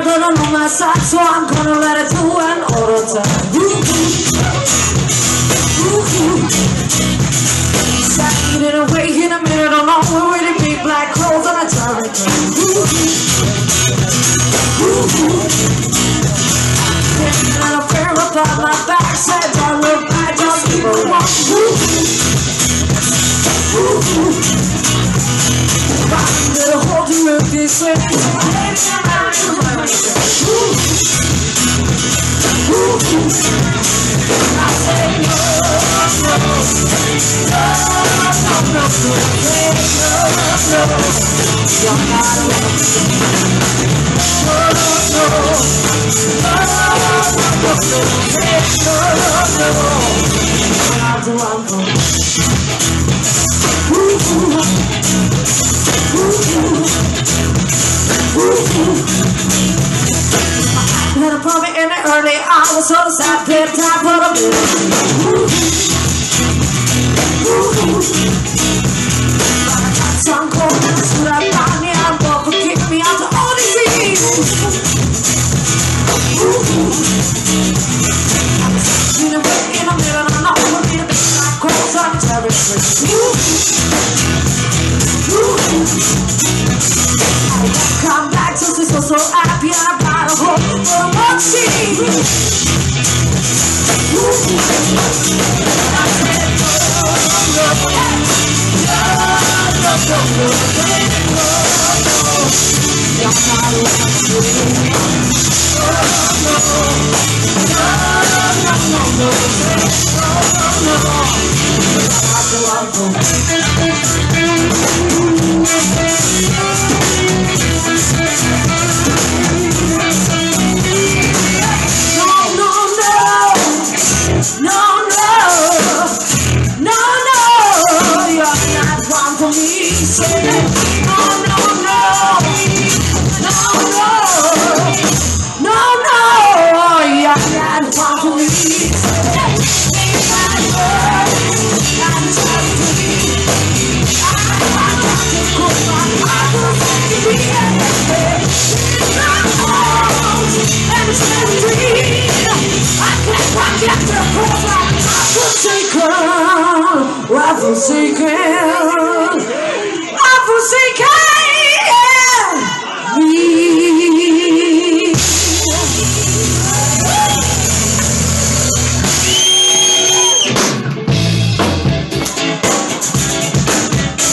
Don't know my side, so I'm gonna let it do an auto time. Sat in a way in a minute along with really big black clothes on a turret. And a pair of my back said, don't look back, just keep a walk. I'm gonna hold you real this way. I say no, no, you're not alone. Had a problem in the early hours, so the sad bit time for the some cold and I stood up by me, I'm going to kick me out to all these things. In a middle, I'm not going to be a bit like cold on territory. I come back to this so happy and I'm proud of hope for a one scene. I said Seeking